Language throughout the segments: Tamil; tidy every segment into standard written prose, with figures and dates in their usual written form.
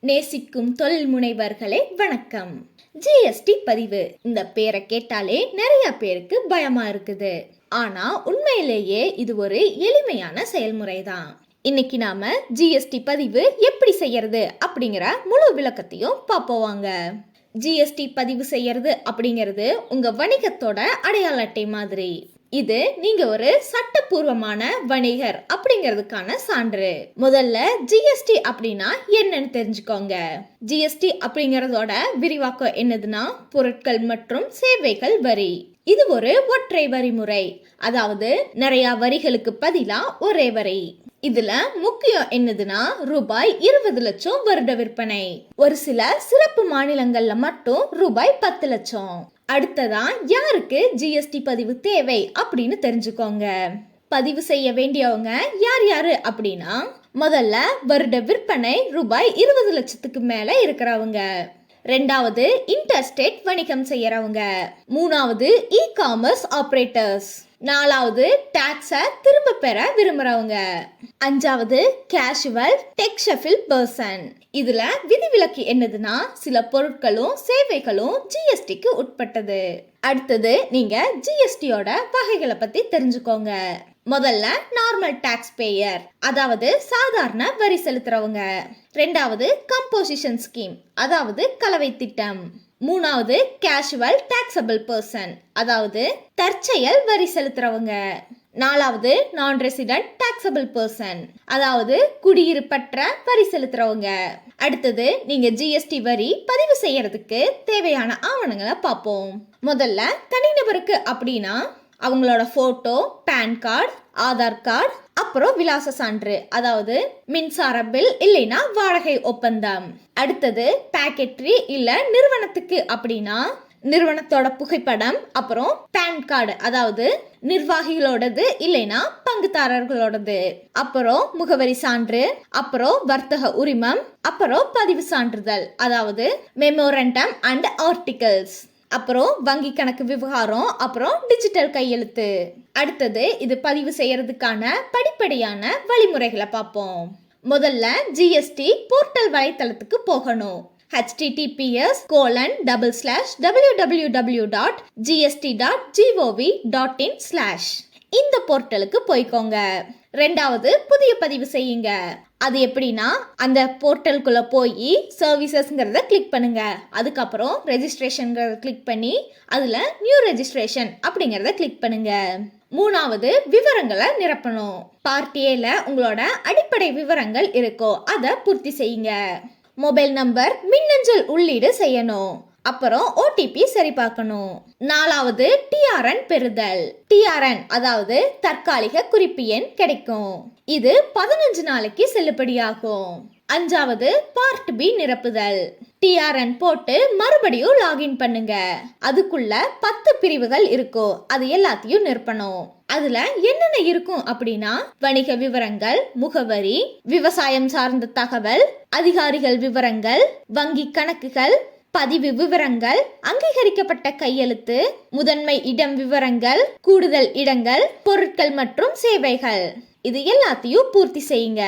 நேசிக்கும் தொழில் முனைவர்களே வணக்கம். ஜிஎஸ்டி பதிவு இந்த பேரை கேட்டாலே நிறைய பேருக்கு பயமா இருக்குது. ஆனா உண்மையிலேயே இது ஒரு எளிமையான செயல்முறை தான். இன்னைக்கு நாம ஜிஎஸ்டி பதிவு எப்படி செய்யறது அப்படிங்கிற முழு விளக்கத்தையும் பார்ப்போவாங்க. ஜிஎஸ்டி பதிவு செய்யறது அப்படிங்கிறது உங்க வணிகத்தோட அடையாள அட்டை மாதிரி. இது நீங்க ஒரு சட்டப்பூர்வமான வணிகர் அப்படிங்கிறதுக்கான சான்று. முதல்ல ஜிஎஸ்டி அப்படின்னா என்னன்னு தெரிஞ்சுக்கோங்க. ஜிஎஸ்டி அப்படிங்கறதோட விரிவாக்கம் என்னதுன்னா பொருட்கள் மற்றும் சேவைகள் வரி. இது ஒரு ஒற்றை வரி முறை, அதாவது நிறைய வரிகளுக்கு பதிலா ஒரே வரி. இதுல முக்கியம் என்னதுன்னா ரூபாய் 20 லட்சம் வருட விற்பனை. ஒரு சில சிறப்பு மாநிலங்கள்ல மட்டும் ரூபாய் 10 லட்சம். அடுத்ததான் யாருக்கு ஜிஎஸ்டி பதிவு தேவை அப்படின்னு தெரிஞ்சுக்கோங்க. பதிவு செய்ய வேண்டியவங்க யார் யாரு அப்படின்னா, முதல்ல வருட விற்பனை ரூபாய் 20 லட்சத்துக்கு மேல இருக்கிறவங்க, ரெண்டாவது இன்டர்ஸ்டேட் வணிகம் செய்யறவங்க, மூணாவது இ காமர்ஸ் ஆபரேட்டர்ஸ், நாலாவது டாக்ஸை திரும்ப பெற விரும்புறவங்க, அஞ்சாவது கேஷுவல் டெக் ஷஃபில் பர்சன். இதுல விதிவிலக்கு என்னதுன்னா சில பொருட்களும் சேவைகளும் ஜிஎஸ்டிக்கு உட்பட்டது. அடுத்தது நீங்க ஜிஎஸ்டியோட வகைகளை பத்தி தெரிஞ்சுக்கோங்க. முதல்ல நார்மல் டாக்ஸ் பேயர், அதாவது சாதாரண வரி செலுத்துறவங்க, ரெண்டாவது கம்போசிஷன் ஸ்கீம், அதாவது கலவை திட்டம், மூணாவது கேஷுவல் டாக்ஸபிள் பர்சன், அதாவது தற்செயல் வரி செலுத்துறவங்க, நாலாவது நான் ரெசிடென்ட் டாக்ஸபிள் பர்சன், அதாவது குடியிருப்பற்ற வரி செலுத்துறவங்க. அடுத்தது நீங்க ஜிஎஸ்டி வரி பதிவு செய்யறதுக்கு தேவையான ஆவணங்களை பார்ப்போம். முதல்ல தனிநபருக்கு அப்படின்னா அவங்களோட photo, PAN card, Aadhaar card, அப்புறம் விலாச சான்று, அதாவது மின்சார பில் இல்லைன்னா வாடகை ஒப்பந்தம். அடுத்தது பேக்கெட்ரி இல்ல நிறுவனத்துக்கு அப்படின்னா நிறுவனத்தோட புகைப்படம், அப்புறம் பேன் கார்டு, அதாவது நிர்வாகிகளோடது இல்லைன்னா பங்குதாரர்களோடது, அப்புறம் முகவரி சான்று, அப்புறம் வர்த்தக உரிமம், அப்புறம் பதிவு சான்றிதழ், அதாவது மெமோரண்டம் அண்ட் ஆர்டிகல்ஸ், அப்புறம் வங்கி கணக்கு விவகாரம், அப்புறம் டிஜிட்டல் கையெழுத்து. அடுத்தது இது பதிவு செய்யறதுக்கான படிப்படியான வழிமுறைகளை பார்ப்போம். முதல்ல ஜிஎஸ்டி போர்ட்டல் வலைத்தளத்துக்கு போகணும். https://www.gst.gov.in/ இந்த போர்ட்டலுக்கு போய்க்கோங்க. ரெண்டாவது புதிய பதிவு செய்யுங்க. அது எப்படின்னா அந்த போர்ட்டலுக்குள்ள போய் சர்வீசஸ்ங்கிறத கிளிக் பண்ணுங்க. அதுக்கப்புறம் ரெஜிஸ்ட்ரேஷன்ங்கிறத கிளிக் பண்ணி அதுல நியூ ரெஜிஸ்ட்ரேஷன் அப்படிங்கிறத கிளிக் பண்ணுங்க. மூணாவது விவரங்களை நிரப்பணும். பார்ட் ஏல உங்களோட அடிப்படை விவரங்கள் இருக்கோ அதை பூர்த்தி செய்யுங்க. மொபைல் நம்பர், மின்னஞ்சல் உள்ளீடு செய்யணும். அப்புறம் ஓடிபி சரி பார்க்கணும். நாலாவது டிஆர்என் பெறுதல். டிஆர்என் அதாவது தற்காலிக குறிப்பு எண் கிடைக்கும். இது 15 நாளைக்கு செல்லுபடியாகும். அஞ்சாவது பார்ட் பி நிரப்புதல். டிஆர்என் போட்டு மறுபடியும் லாகின் பண்ணுங்க. அதுக்குள்ள 10 பிரிவுகள் இருக்கும், அது எல்லாத்தையும் நிரப்பணும். அதுல என்னென்ன இருக்கும் அப்படின்னா வணிக விவரங்கள், முகவரி, விவசாயம் சார்ந்த தகவல், அதிகாரிகள் விவரங்கள், வங்கி கணக்குகள், பதிவு விவரங்கள், அங்கீகரிக்கப்பட்ட கையெழுத்து, முதன்மை இடம் விவரங்கள், கூடுதல் இடங்கள், பொருட்கள் மற்றும் சேவைகள். இது எல்லாத்தையும் பூர்த்தி செய்யுங்க.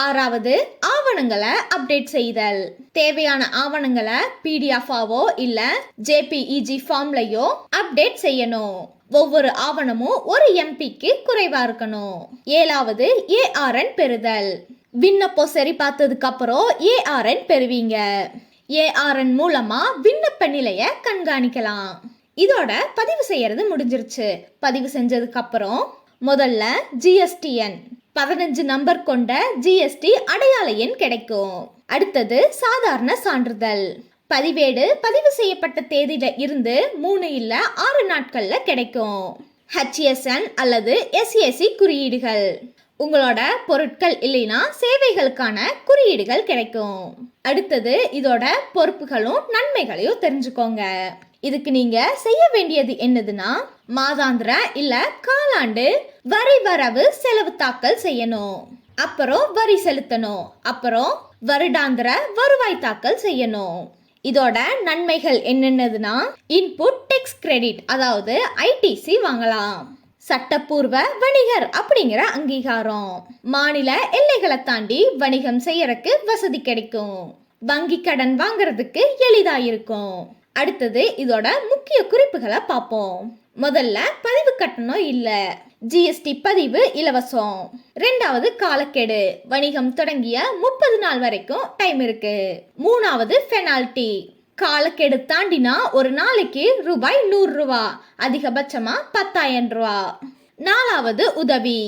ஆறாவது ஆவணங்களை அப்டேட் செய்தல். தேவையான ஆவணங்களை பிடிஎஃபாவோ இல்ல ஜேபிஇஜி ஃபார்ம்லயோ அப்டேட் செய்யணும். ஒவ்வொரு ஆவணமும் ஒரு எம்பிக்கு குறைவா இருக்கணும். ஏழாவது ஏஆர்என் பெறுதல். விண்ணப்பம் சரி பார்த்ததுக்கு அப்புறம் ஏஆர்என் பெறுவீங்க. ஏஆர்என் மூலமா விண்ணப்ப நிலைய கண்காணிக்கலாம். இதோட பதிவு செய்யறது முடிஞ்சிருச்சு. பதிவு செஞ்சதுக்கு அப்புறம் முதல்ல ஜிஎஸ்டிஎன் 15 நம்பர் கொண்ட ஜிஎஸ்டி அடையாள எண் கிடைக்கும். அடுத்தது சாதாரண சான்றிதழ். பதிவேடு பதிவு செய்யப்பட்ட தேதியில இருந்து 3 இல்ல 6 நாட்கள்ல கிடைக்கும். ஹெச்எஸ்என் அல்லது எஸ்ஏசி குறியீடுகள். உங்களோட பொருட்கள் இல்லைன்னா சேவைகளுக்கான குறியீடுகள் கிடைக்கும். அடுத்தது இதோட பொறுப்புகளும் நன்மைகளையும் தெரிஞ்சுக்கோங்க. இதுக்கு நீங்க செய்ய வேண்டியது என்னதுன்னா மாதாந்திர இல்ல காலாண்டு வரி வரவு செலவு தாக்கல் செய்யணும். அப்புறம் வரி செலுத்தணும். அப்புறம் வருடாந்திர வருவாய் தாக்கல் செய்யணும். இதோட நன்மைகள் என்னென்னதுன்னா இன்புட் டெக்ஸ் கிரெடிட், அதாவது ஐடிசி வாங்கலாம். சட்டப்பூர்வ வணிகர் அப்படிங்கிற அங்கீகாரம். மாநில எல்லைகளை தாண்டி வணிகம் செய்யறதுக்கு வசதி கிடைக்கும். வங்கி கடன் வாங்குறதுக்கு எளிதா இருக்கும். அடுத்தது இதோட முக்கிய குறிப்புகளை பார்ப்போம். முதல்ல பதிவு கட்டணம் இல்ல, ஜிஎஸ்டி பதிவு இலவசம். ரெண்டாவது காலக்கெடு, வணிகம் தொடங்கிய 30 நாள் வரைக்கும் டைம் இருக்கு. மூணாவது பெனால்டி, காலக்கெடு தாண்டினா ஒரு நாளைக்கு ரூபாய் 100, அதிகபட்சமா 10,000 ரூபா. நாலாவது உதவி,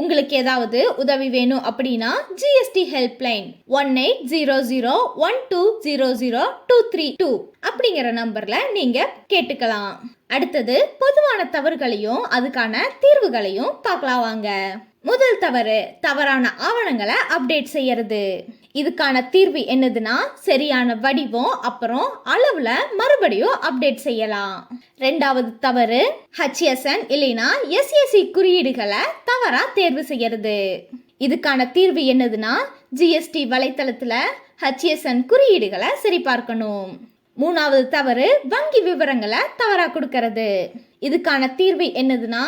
உங்களுக்கு ஏதாவது உதவி வேணும் அப்படின்னா ஜிஎஸ்டி ஹெல்ப்லைன் 180012000232 அப்படிங்கிற நம்பர்ல நீங்க கேட்டுக்கலாம். அடுத்தது பொதுவான தவறுகளையும் அதுக்கான தீர்வுகளையும் பார்க்கலாம் வாங்க. முதல் தவறு, தவறான ஆவணங்களை அப்டேட் செய்யறது. இதுக்கான தீர்வு என்னதுன்னா சரியான வடிவம் அப்புறம் அளவுல மறுபடியும் அப்டேட் செய்யலாம். ரெண்டாவது தவறு, HSN இல்லைனா SAC குறியீடுகளை தவறா தேர்வு செய்யறது. இதுக்கான தீர்வு என்னதுன்னா ஜிஎஸ்டி வலைத்தளத்துல HSN குறியீடுகளை சரி பார்க்கணும். மூணாவது தவறு, வங்கி விவரங்களை தவறா கொடுக்கறது. இதுக்கான தீர்வு என்னதுன்னா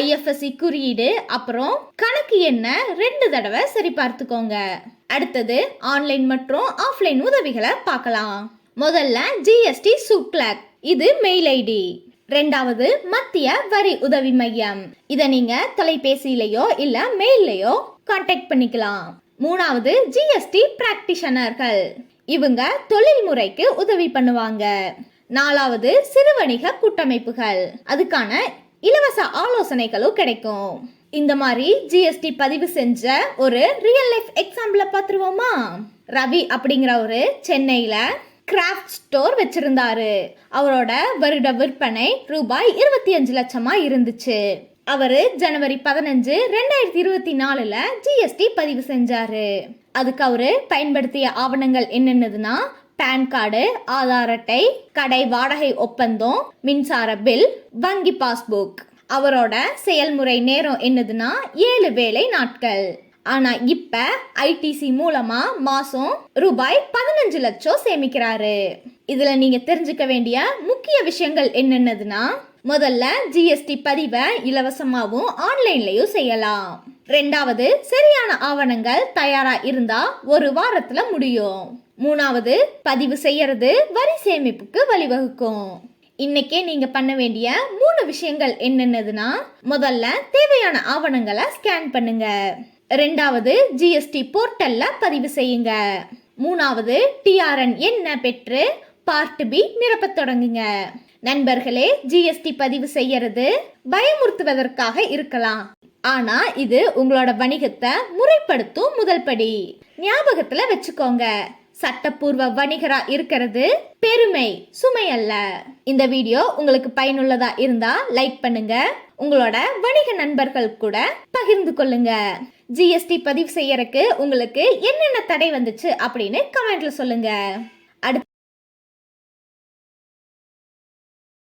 IFSC குறியீடு அப்புறம் கணக்கு எண்ண 2 தடவை சரி பார்த்துக்கோங்க. அடுத்தது ஆன்லைன் மற்றும் ஆஃப்லைன் உதவிகளை பார்க்கலாம். முதல்ல ஜிஎஸ்டி சுக்லக், இது மெயில் ஐடி. ரெண்டாவது மத்திய வரி உதவி மையம், இதை நீங்க தொலைபேசியிலையோ இல்ல மெயிலையோ கான்டாக்ட் பண்ணிக்கலாம். மூணாவது ஜிஎஸ்டி பிராக்டிஷனர்கள், இவங்க தொழில் முறைக்கு உதவி பண்ணுவாங்க. நாலாவது சிறு வணிக கூட்டமைப்புகள், அதுக்கான இலவச ஆலோசனைகளும் கிடைக்கும். இந்த மாதிரி ஜிஎஸ்டி பதிவு செஞ்ச ஒரு ரியல் லைஃப் எக்ஸாம்பிள பார்த்துருவோமா? ரவி அப்படிங்கிறவரு சென்னையில கிராஃப்ட் ஸ்டோர் வச்சிருந்தாரு. அவரோட வருட விற்பனை ரூபாய் 25 லட்சமா இருந்துச்சு. அவரு ஜனவரி 15, 2024 ஜிஎஸ்டி பதிவு செஞ்சாரு. அதுக்கு அவரு பயன்படுத்திய ஆவணங்கள் என்னென்னதுன்னா பேன் கார்டு, ஆதார் அட்டை, கடை வாடகை ஒப்பந்தம், மின்சார பில், வங்கி பாஸ்புக். அவரோட செயல்முறை நேரம் என்னதுன்னா 7 வேலை நாட்கள். ஆனா இப்ப ஐடிசி மூலமா மாசம் ரூபாய் 15 லட்சம் சேமிக்கிறாரு. இதுல நீங்க தெரிஞ்சுக்க வேண்டிய முக்கிய விஷயங்கள் என்னென்னதுன்னா முதல்ல ஜிஎஸ்டி பதிவை இலவசமாகவும் ஆன்லைன்லயும் செய்யலாம். ரெண்டாவது சரியான ஆவணங்கள் தயாரா இருந்தா 1 வாரத்துல முடியும். மூணாவது பதிவு செய்யறது வரி சேமிப்புக்கு வழிவகுக்கும். இன்னைக்கே நீங்க பண்ண வேண்டிய 3 விஷயங்கள் என்னென்னதுன்னா முதல்ல தேவையான ஆவணங்களை ஸ்கேன் பண்ணுங்க. ரெண்டாவது ஜிஎஸ்டி போர்ட்டல்ல பதிவு செய்யுங்க. மூணாவது டிஆர்என் எண்ண பெற்று பார்ட் பி நிரப்ப தொடங்குங்க. நண்பர்களே, ஜிஎஸ்டி பதிவு செய்யறது பயமுறுத்துவதற்காக இருக்கலாம், ஆனா இது உங்களோட வணிகத்தை முறைப்படுத்தும் முதல் படி. ஞாபகத்துல வச்சுக்கோங்க, சட்டப்பூர்வ வணிகரா இருக்கிறது பெருமை, சுமை அல்ல. இந்த வீடியோ உங்களுக்கு பயனுள்ளதா இருந்தா லைக் பண்ணுங்க, உங்களோட வணிக நண்பர்கள் கூட பகிர்ந்து கொள்ளுங்க. ஜிஎஸ்டி பதிவு செய்யறதுக்கு உங்களுக்கு என்னென்ன தடை வந்துச்சு அப்படின்னு கமெண்ட்ல சொல்லுங்க.